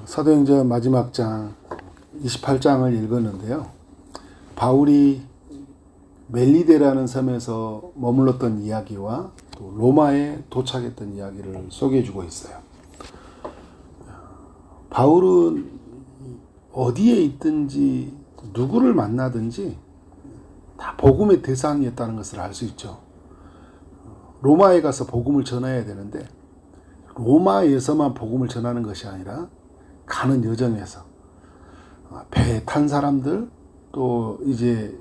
사도행전 마지막 장 28장을 읽었는데요. 바울이 멜리데라는 섬에서 머물렀던 이야기와 또 로마에 도착했던 이야기를 소개해주고 있어요. 바울은 어디에 있든지 누구를 만나든지 다 복음의 대상이었다는 것을 알 수 있죠. 로마에 가서 복음을 전해야 되는데 로마에서만 복음을 전하는 것이 아니라 가는 여정에서 배에 탄 사람들, 또 이제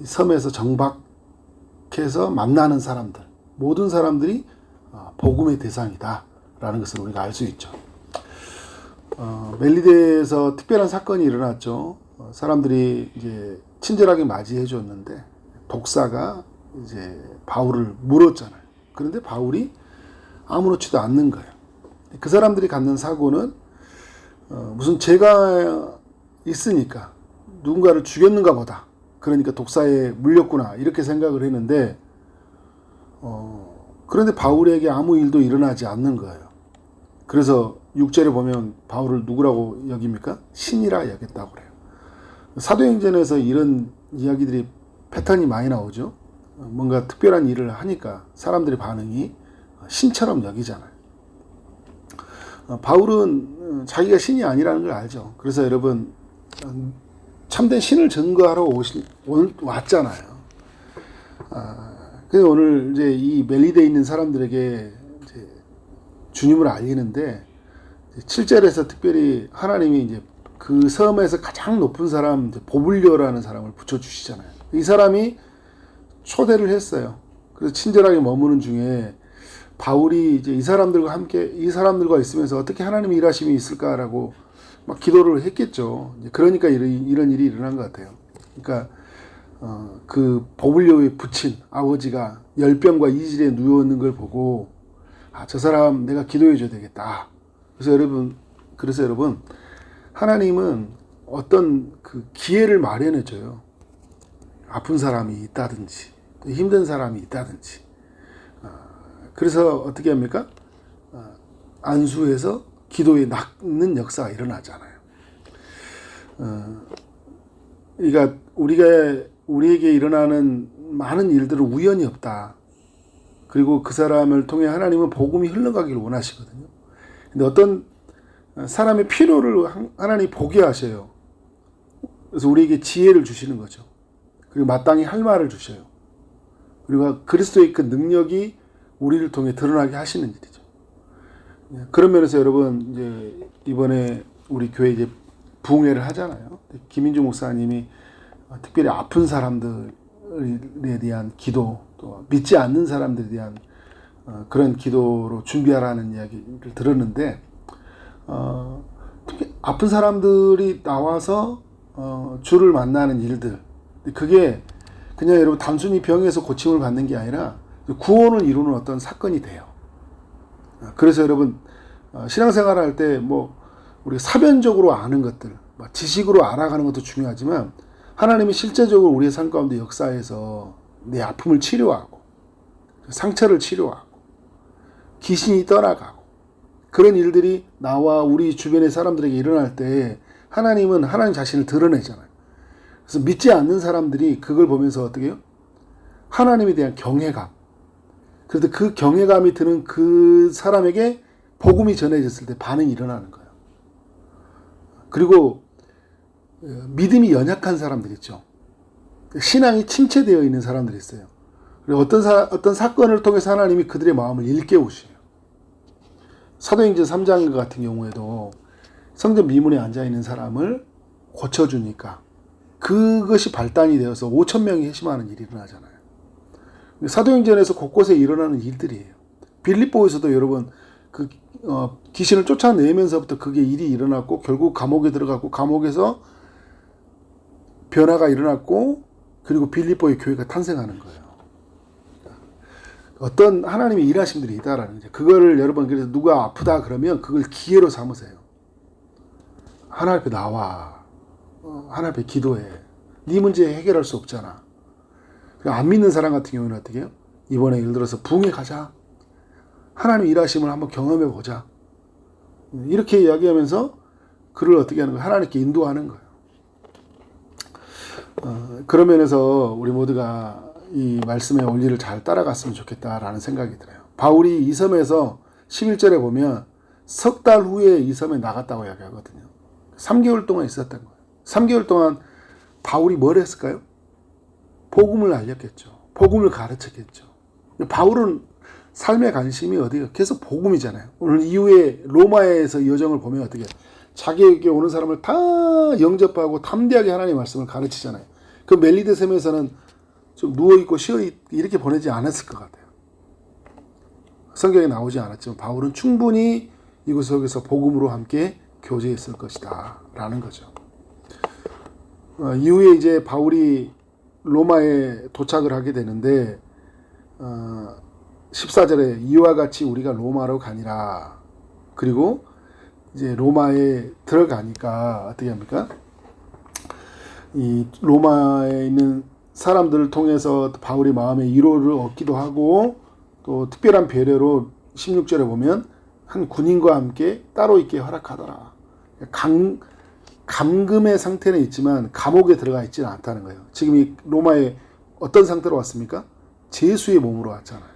섬에서 정박해서 만나는 사람들, 모든 사람들이 복음의 대상이다라는 것을 우리가 알 수 있죠. 멜리데에서 특별한 사건이 일어났죠. 사람들이 이제 친절하게 맞이해 줬는데 독사가 이제 바울을 물었잖아요. 그런데 바울이 아무렇지도 않는 거예요. 그 사람들이 갖는 사고는 무슨 죄가 있으니까 누군가를 죽였는가 보다. 그러니까 독사에 물렸구나 이렇게 생각을 했는데 그런데 바울에게 아무 일도 일어나지 않는 거예요. 그래서 6절에 보면 바울을 누구라고 여깁니까? 신이라 여겼다고 그래요. 사도행전에서 이런 이야기들이 패턴이 많이 나오죠. 뭔가 특별한 일을 하니까 사람들의 반응이 신처럼 여기잖아요. 바울은 자기가 신이 아니라는 걸 알죠. 그래서 여러분 참된 신을 증거하러 왔잖아요. 그래서 오늘 이제 이 멜리데에 있는 사람들에게 이제 주님을 알리는데 7절에서 특별히 하나님이 이제 그 섬에서 가장 높은 사람 보블리오라는 사람을 붙여주시잖아요. 이 사람이 초대를 했어요. 그래서 친절하게 머무는 중에 바울이 이제 이 사람들과 있으면서 어떻게 하나님의 일하심이 있을까라고 막 기도를 했겠죠. 그러니까 이런 일이 일어난 것 같아요. 그러니까 그 보블리오의 부친 아버지가 열병과 이질에 누워 있는 걸 보고 저 사람 내가 기도해 줘야 되겠다. 그래서 여러분 하나님은 어떤 그 기회를 마련해 줘요. 아픈 사람이 있다든지 힘든 사람이 있다든지. 그래서 어떻게 합니까? 안수해서 기도에 낚는 역사가 일어나잖아요. 그러니까 우리에게 일어나는 많은 일들은 우연이 없다. 그리고 그 사람을 통해 하나님은 복음이 흘러가기를 원하시거든요. 근데 어떤 사람의 필요를 하나님이 보게 하셔요. 그래서 우리에게 지혜를 주시는 거죠. 그리고 마땅히 할 말을 주셔요. 그리고 그리스도의 그 능력이 우리를 통해 드러나게 하시는 일이죠. 그런 면에서 여러분 이제 이번에 우리 교회 이제 부흥회를 하잖아요. 김인주 목사님이 특별히 아픈 사람들에 대한 기도, 또 믿지 않는 사람들에 대한 그런 기도로 준비하라는 이야기를 들었는데 특히 아픈 사람들이 나와서 주를 만나는 일들, 그게 그냥 여러분 단순히 병에서 고침을 받는 게 아니라 구원을 이루는 어떤 사건이 돼요. 그래서 여러분 신앙생활을 할 때 뭐 우리가 사변적으로 아는 것들, 지식으로 알아가는 것도 중요하지만 하나님이 실제적으로 우리의 삶 가운데 역사에서 내 아픔을 치료하고 상처를 치료하고 귀신이 떠나가고 그런 일들이 나와 우리 주변의 사람들에게 일어날 때 하나님은 하나님 자신을 드러내잖아요. 그래서 믿지 않는 사람들이 그걸 보면서 어떻게 해요? 하나님에 대한 경외감. 그런데 그 경외감이 드는 그 사람에게 복음이 전해졌을 때 반응이 일어나는 거예요. 그리고 믿음이 연약한 사람들 있죠. 신앙이 침체되어 있는 사람들이 있어요. 그리고 어떤 사건을 통해서 하나님이 그들의 마음을 일깨우셔요. 사도행전 3장 같은 경우에도 성전 미문에 앉아있는 사람을 고쳐주니까 그것이 발단이 되어서 5,000명이 회심하는 일이 일어나잖아요. 사도행전에서 곳곳에 일어나는 일들이에요. 빌립보에서도 여러분 귀신을 쫓아내면서부터 그게 일이 일어났고 결국 감옥에 들어갔고 감옥에서 변화가 일어났고 그리고 빌립보의 교회가 탄생하는 거예요. 어떤 하나님의 일하심들이 있다라는 거죠. 그거를 여러분 그래서 누가 아프다 그러면 그걸 기회로 삼으세요. 하나님 앞에 나와. 하나님 앞에 기도해. 네 문제 해결할 수 없잖아. 안 믿는 사람 같은 경우는 어떻게 해요? 이번에 예를 들어서 부흥회 가자. 하나님 일하심을 한번 경험해 보자. 이렇게 이야기하면서 그를 어떻게 하는 거예요? 하나님께 인도하는 거예요. 그런 면에서 우리 모두가 이 말씀의 원리를 잘 따라갔으면 좋겠다라는 생각이 들어요. 바울이 이 섬에서 11절에 보면 석 달 후에 이 섬에 나갔다고 이야기하거든요. 3개월 동안 있었던 거예요. 3개월 동안 바울이 뭘 했을까요? 복음을 알렸겠죠. 복음을 가르쳤겠죠. 바울은 삶의 관심이 어디가 계속 복음이잖아요. 오늘 이후에 로마에서 여정을 보면 어떻게 해요? 자기에게 오는 사람을 다 영접하고 담대하게 하나님의 말씀을 가르치잖아요. 그 멜리데 섬에서는 좀 누워있고 쉬어있고 이렇게 보내지 않았을 것 같아요. 성경에 나오지 않았지만 바울은 충분히 이곳 속에서 복음으로 함께 교제했을 것이다 라는 거죠. 이후에 이제 바울이 로마에 도착을 하게 되는데 14절에 이와 같이 우리가 로마로 가니라. 그리고 이제 로마에 들어가니까 어떻게 합니까? 이 로마에 있는 사람들을 통해서 바울이 마음의 위로를 얻기도 하고 또 특별한 배려로 16절에 보면 한 군인과 함께 따로 있게 허락하더라. 감금의 상태는 있지만 감옥에 들어가 있지는 않다는 거예요. 지금 이 로마에 어떤 상태로 왔습니까? 제수의 몸으로 왔잖아요.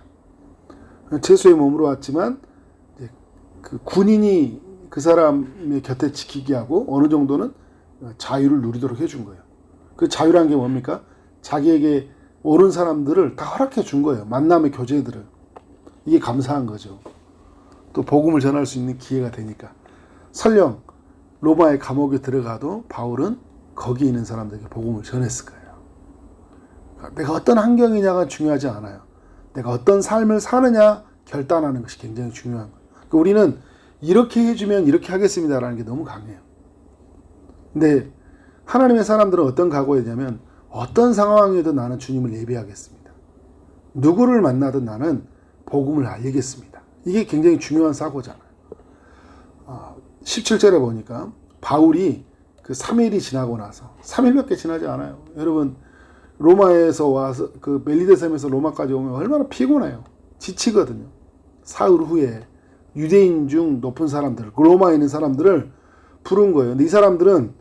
제수의 몸으로 왔지만 그 군인이 그 사람의 곁에 지키게 하고 어느 정도는 자유를 누리도록 해준 거예요. 그 자유란 게 뭡니까? 자기에게 옳은 사람들을 다 허락해 준 거예요. 만남의 교제들을. 이게 감사한 거죠. 또 복음을 전할 수 있는 기회가 되니까. 설령 로마의 감옥에 들어가도 바울은 거기 있는 사람들에게 복음을 전했을 거예요. 내가 어떤 환경이냐가 중요하지 않아요. 내가 어떤 삶을 사느냐 결단하는 것이 굉장히 중요한 거예요. 그러니까 우리는 이렇게 해주면 이렇게 하겠습니다라는 게 너무 강해요. 근데 하나님의 사람들은 어떤 각오였냐면 어떤 상황에도 나는 주님을 예배하겠습니다. 누구를 만나든 나는 복음을 알리겠습니다. 이게 굉장히 중요한 사고잖아요. 17절에 보니까 바울이 그 3일이 지나고 나서 3일밖에 지나지 않아요. 여러분 로마에서 와서 그 멜리데 섬에서 로마까지 오면 얼마나 피곤해요. 지치거든요. 사흘 후에 유대인 중 높은 사람들, 로마에 있는 사람들을 부른 거예요. 근데 이 사람들은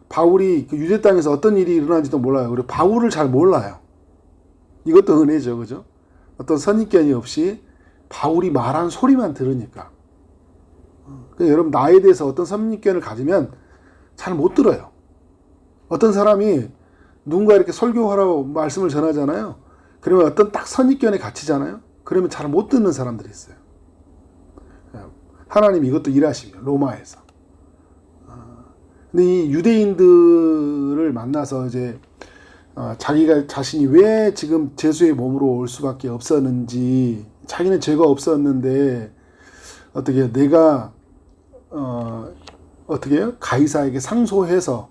바울이 그 유대 땅에서 어떤 일이 일어난지도 몰라요. 그리고 바울을 잘 몰라요. 이것도 은혜죠. 그죠? 어떤 선입견이 없이 바울이 말한 소리만 들으니까. 그러니까 여러분 나에 대해서 어떤 선입견을 가지면 잘 못 들어요. 어떤 사람이 누군가 이렇게 설교하라고 말씀을 전하잖아요. 그러면 어떤 딱 선입견에 갇히잖아요. 그러면 잘 못 듣는 사람들이 있어요. 하나님 이것도 일하시며 로마에서. 근데 이 유대인들을 만나서 이제 자기가 자신이 왜 지금 제수의 몸으로 올 수밖에 없었는지, 자기는 죄가 없었는데 어떻게 내가 어떻게 해요? 가이사에게 상소해서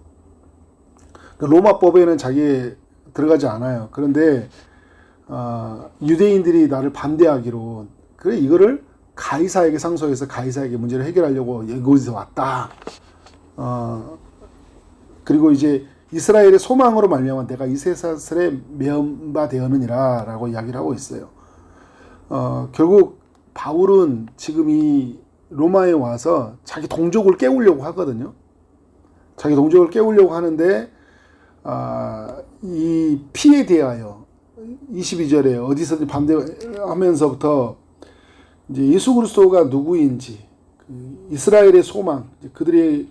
로마법에는 자기에 들어가지 않아요. 그런데 유대인들이 나를 반대하기로 그래 이거를 가이사에게 상소해서 가이사에게 문제를 해결하려고 이곳에서 왔다. 그리고 이제 이스라엘의 소망으로 말미암아 내가 이 세상에 메엄바 되었느니라 라고 이야기를 하고 있어요. 결국 바울은 지금 이 로마에 와서 자기 동족을 깨우려고 하거든요. 자기 동족을 깨우려고 하는데 이 피에 대하여 22절에 어디서든 반대하면서부터 이제 예수 그리스도가 누구인지 이스라엘의 소망, 그들의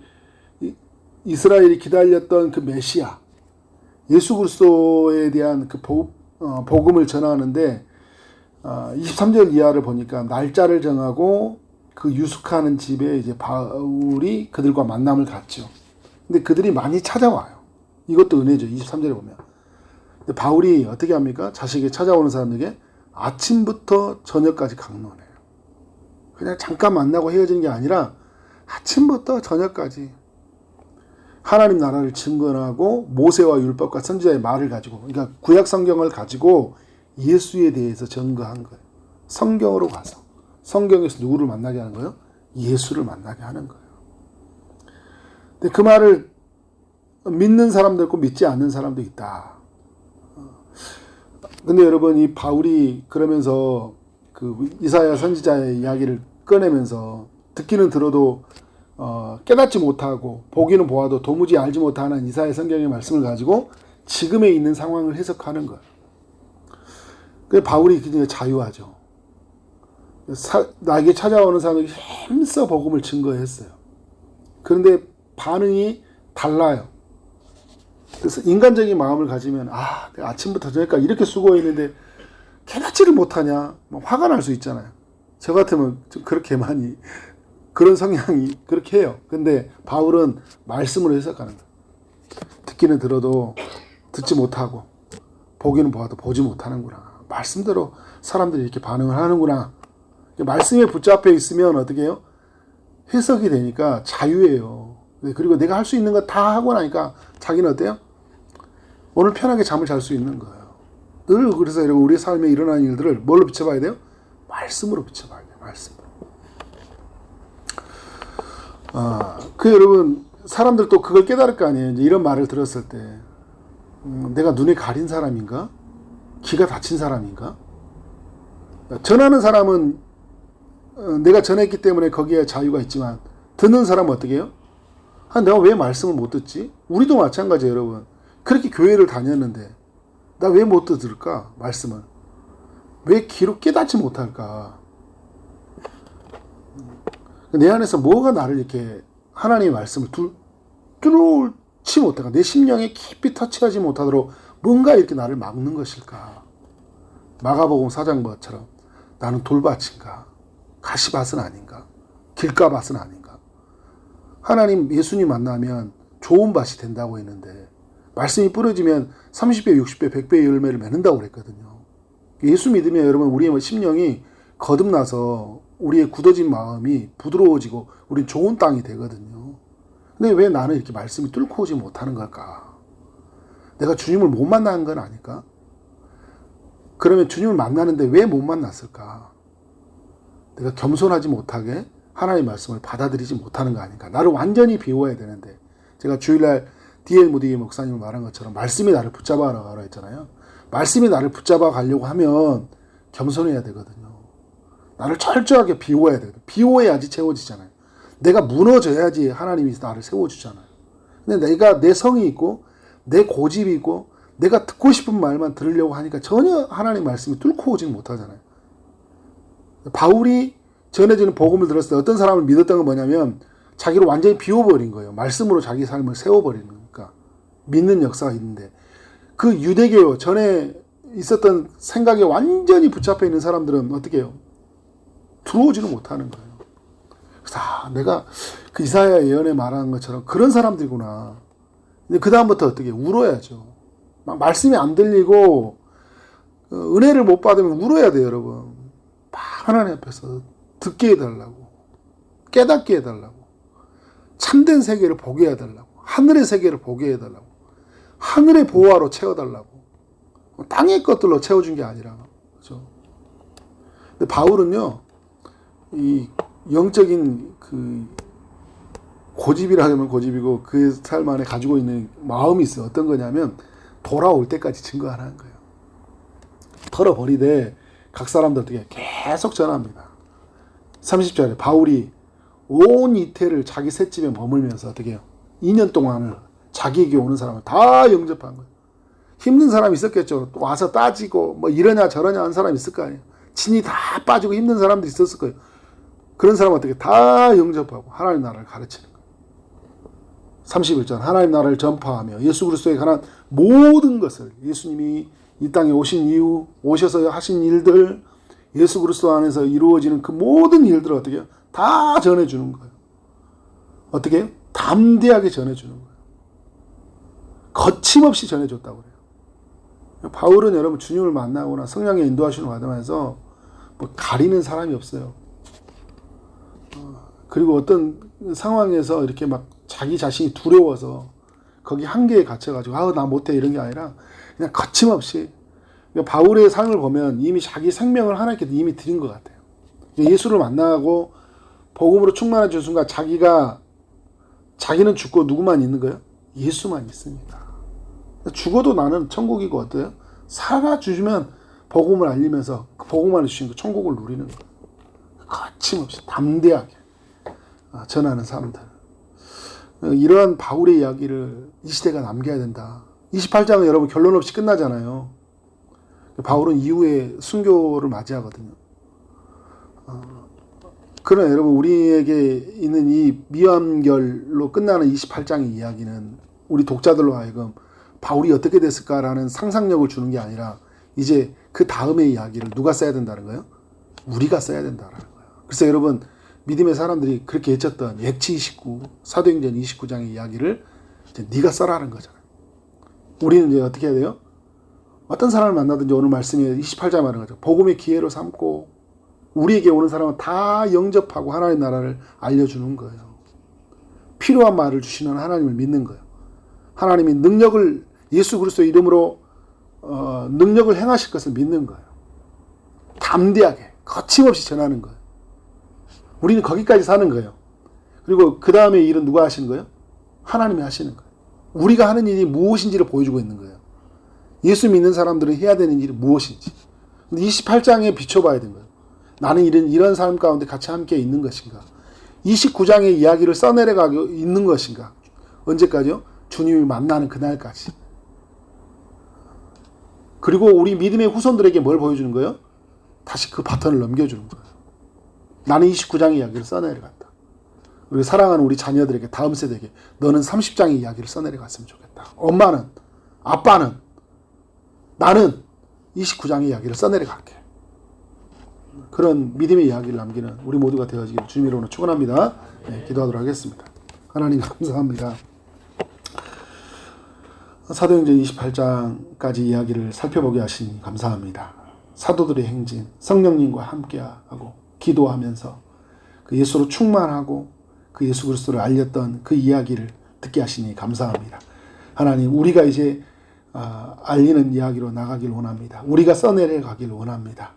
이스라엘이 기다렸던 그 메시아 예수 그리스도에 대한 그 복음을 전하는데 23절 이하를 보니까 날짜를 정하고 그 유숙하는 집에 이제 바울이 그들과 만남을 갖죠. 근데 그들이 많이 찾아와요. 이것도 은혜죠. 23절에 보면. 근데 바울이 어떻게 합니까? 자식에게 찾아오는 사람에게 아침부터 저녁까지 강론해요. 그냥 잠깐 만나고 헤어지는 게 아니라 아침부터 저녁까지 하나님 나라를 증거하고 모세와 율법과 선지자의 말을 가지고, 그러니까 구약 성경을 가지고 예수에 대해서 증거한 거예요. 성경으로 가서 성경에서 누구를 만나게 하는 거예요? 예수를 만나게 하는 거예요. 근데 그 말을 믿는 사람도 있고 믿지 않는 사람도 있다. 근데 여러분 이 바울이 그러면서 그 이사야 선지자의 이야기를 꺼내면서 듣기는 들어도 깨닫지 못하고 보기는 보아도 도무지 알지 못하는 이사야 성경의 말씀을 가지고 지금에 있는 상황을 해석하는 거예요. 그래서 바울이 굉장히 자유하죠. 나에게 찾아오는 사람에게 힘써 복음을 증거했어요. 그런데 반응이 달라요. 그래서 인간적인 마음을 가지면 내가 아침부터 저녁까지 이렇게 수고했는데 깨닫지를 못하냐 화가 날 수 있잖아요. 저 같으면 좀 그렇게 많이 그런 성향이 그렇게 해요. 근데 바울은 말씀으로 해석하는 거예요. 듣기는 들어도 듣지 못하고 보기는 보아도 보지 못하는구나. 말씀대로 사람들이 이렇게 반응을 하는구나. 말씀에 붙잡혀 있으면 어떻게 해요? 해석이 되니까 자유예요. 그리고 내가 할 수 있는 거 다 하고 나니까 자기는 어때요? 오늘 편하게 잠을 잘 수 있는 거예요. 늘 그래서 여러분 우리 삶에 일어나는 일들을 뭘로 비춰봐야 돼요? 말씀으로 비춰봐야 돼요. 말씀으로. 여러분 사람들 또 그걸 깨달을 거 아니에요. 이제 이런 말을 들었을 때 내가 눈에 가린 사람인가? 귀가 닫힌 사람인가? 전하는 사람은 내가 전했기 때문에 거기에 자유가 있지만 듣는 사람은 어떻게 해요? 내가 왜 말씀을 못 듣지? 우리도 마찬가지예요, 여러분. 그렇게 교회를 다녔는데 나 왜 못 들을까? 말씀을. 왜 귀로 깨닫지 못할까? 내 안에서 뭐가 나를 이렇게 하나님의 말씀을 뚫지 못할까? 내 심령에 깊이 터치하지 못하도록 뭔가 이렇게 나를 막는 것일까? 마가복음 4장처럼 나는 돌밭인가? 가시밭은 아닌가? 길가밭은 아닌가? 하나님 예수님 만나면 좋은 밭이 된다고 했는데 말씀이 뿌려지면 30배, 60배, 100배의 열매를 맺는다고 그랬거든요. 예수 믿으면 여러분 우리의 심령이 거듭나서 우리의 굳어진 마음이 부드러워지고 우린 좋은 땅이 되거든요. 근데 왜 나는 이렇게 말씀이 뚫고 오지 못하는 걸까? 내가 주님을 못 만난 건 아닐까? 그러면 주님을 만나는데 왜 못 만났을까? 내가 겸손하지 못하게 하나님의 말씀을 받아들이지 못하는 거 아닌가? 나를 완전히 비워야 되는데 제가 주일날 D.L. 무디 목사님이 말한 것처럼 말씀이 나를 붙잡아 가라 했잖아요. 말씀이 나를 붙잡아 가려고 하면 겸손해야 되거든요. 나를 철저하게 비워야 되거든요. 비워야지 채워지잖아요. 내가 무너져야지 하나님이 나를 세워주잖아요. 근데 내가 내 성이 있고 내 고집이 있고 내가 듣고 싶은 말만 들으려고 하니까 전혀 하나님 말씀이 뚫고 오지는 못하잖아요. 바울이 전해지는 복음을 들었을 때 어떤 사람을 믿었던 건 뭐냐면 자기를 완전히 비워버린 거예요. 말씀으로 자기 삶을 세워버리는 거니까. 믿는 역사가 있는데 그 유대교 전에 있었던 생각에 완전히 붙잡혀 있는 사람들은 어떻게 해요? 들어오지는 못하는 거예요. 그래서 내가 그 이사야 예언에 말하는 것처럼 그런 사람들이구나. 근데 그 다음부터 어떻게 해요? 울어야죠. 막 말씀이 안 들리고 은혜를 못 받으면 울어야 돼요, 여러분. 하나님 앞에서 듣게 해달라고, 깨닫게 해달라고, 참된 세계를 보게 해달라고, 하늘의 세계를 보게 해달라고, 하늘의 보화로 채워달라고, 땅의 것들로 채워준 게 아니라, 그렇죠? 근데 바울은요, 이 영적인 그 고집이라 하면 고집이고 그 삶 안에 가지고 있는 마음이 있어요. 어떤 거냐면 돌아올 때까지 증거하라는 거예요. 털어버리되 각 사람들 어떻게 계속 전합니다. 30절에 바울이 온 이태를 자기 셋집에 머물면서 어떻게 해요? 2년 동안을 자기에게 오는 사람을 다 영접한 거예요. 힘든 사람이 있었겠죠. 와서 따지고 뭐 이러냐 저러냐 하는 사람이 있을 거 아니에요. 진이 다 빠지고 힘든 사람도 있었을 거예요. 그런 사람 어떻게 다 영접하고 하나님 나라를 가르치는 거예요. 31절 하나님 나라를 전파하며 예수 그리스도에 관한 모든 것을 예수님이 이 땅에 오신 이후 오셔서 하신 일들 예수 그리스도 안에서 이루어지는 그 모든 일들을 어떻게 해요? 다 전해주는 거예요. 어떻게 해요? 담대하게 전해주는 거예요. 거침없이 전해줬다고 그래요. 바울은 여러분 주님을 만나거나 성령의 인도하심을 받으면서 뭐 가리는 사람이 없어요. 그리고 어떤 상황에서 이렇게 막 자기 자신이 두려워서 거기 한계에 갇혀가지고 나 못해 이런 게 아니라 그냥 거침없이 바울의 삶을 보면 이미 자기 생명을 하나님께 이미 드린 것 같아요. 예수를 만나고 복음으로 충만해진 순간 자기는 죽고 누구만 있는 거예요? 예수만 있습니다. 죽어도 나는 천국이고 어때요? 살아주시면 복음을 알리면서 그 복음 안에 주신 그 천국을 누리는 거예요. 거침없이 담대하게 전하는 사람들. 이러한 바울의 이야기를 이 시대가 남겨야 된다. 28장은 여러분 결론 없이 끝나잖아요. 바울은 이후에 순교를 맞이하거든요. 그러나 여러분 우리에게 있는 이 미완결로 끝나는 28장의 이야기는 우리 독자들로 하여금 바울이 어떻게 됐을까라는 상상력을 주는 게 아니라 이제 그 다음의 이야기를 누가 써야 된다는 거예요? 우리가 써야 된다는 거예요. 그래서 여러분 믿음의 사람들이 그렇게 외쳤던 액치 29, 사도행전 29장의 이야기를 이제 네가 써라는 거잖아요. 우리는 이제 어떻게 해야 돼요? 어떤 사람을 만나든지 오늘 말씀에 28장 말하는 거죠. 복음의 기회로 삼고 우리에게 오는 사람은 다 영접하고 하나님의 나라를 알려주는 거예요. 필요한 말을 주시는 하나님을 믿는 거예요. 하나님이 능력을 예수 그리스도의 이름으로 능력을 행하실 것을 믿는 거예요. 담대하게 거침없이 전하는 거예요. 우리는 거기까지 사는 거예요. 그리고 그 다음에 일은 누가 하시는 거예요? 하나님이 하시는 거예요. 우리가 하는 일이 무엇인지를 보여주고 있는 거예요. 예수 믿는 사람들은 해야 되는 일이 무엇인지. 근데 28장에 비춰봐야 되는 거예요. 나는 이런 삶 가운데 같이 함께 있는 것인가? 29장의 이야기를 써내려가고 있는 것인가? 언제까지요? 주님이 만나는 그날까지. 그리고 우리 믿음의 후손들에게 뭘 보여주는 거예요? 다시 그 바톤을 넘겨주는 거예요. 나는 29장의 이야기를 써내려갔다. 우리 사랑하는 우리 자녀들에게, 다음 세대에게 너는 30장의 이야기를 써내려갔으면 좋겠다. 엄마는, 아빠는, 나는 29장의 이야기를 써내려갈게. 그런 믿음의 이야기를 남기는 우리 모두가 되어지기를 주님 이름으로 축원합니다. 네, 기도하도록 하겠습니다. 하나님 감사합니다. 사도행전 28장까지 이야기를 살펴보게 하시니 감사합니다. 사도들의 행진, 성령님과 함께하고 기도하면서 그 예수로 충만하고 그 예수 그리스도를 알렸던 그 이야기를 듣게 하시니 감사합니다. 하나님, 우리가 이제 알리는 이야기로 나가길 원합니다. 우리가 써내려가길 원합니다.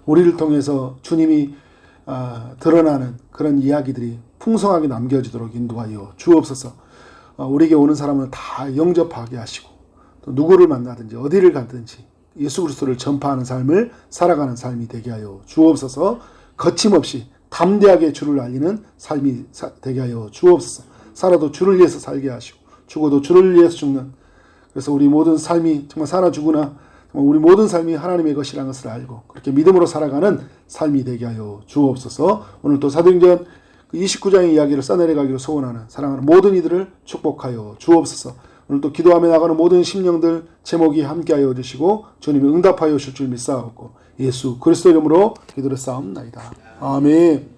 우리를 통해서 주님이 드러나는 그런 이야기들이 풍성하게 남겨지도록 인도하여 주옵소서. 우리에게 오는 사람은 다 영접하게 하시고 또 누구를 만나든지 어디를 가든지 예수 그리스도를 전파하는 삶을 살아가는 삶이 되게 하여 주옵소서. 거침없이 담대하게 주를 알리는 삶이 되게 하여 주옵소서. 살아도 주를 위해서 살게 하시고 죽어도 주를 위해서 죽는, 그래서 우리 모든 삶이 정말 살아 죽으나 정말 우리 모든 삶이 하나님의 것이라는 것을 알고 그렇게 믿음으로 살아가는 삶이 되게 하여 주옵소서. 오늘 또 사도행전 29장의 이야기를 써내려가기를 소원하는 사랑하는 모든 이들을 축복하여 주옵소서. 오늘 또 기도하며 나가는 모든 심령들 제목이 함께하여 주시고 주님이 응답하여 주실 줄 믿사옵고 예수 그리스도 이름으로 기도를 쌓옵나이다. 아멘.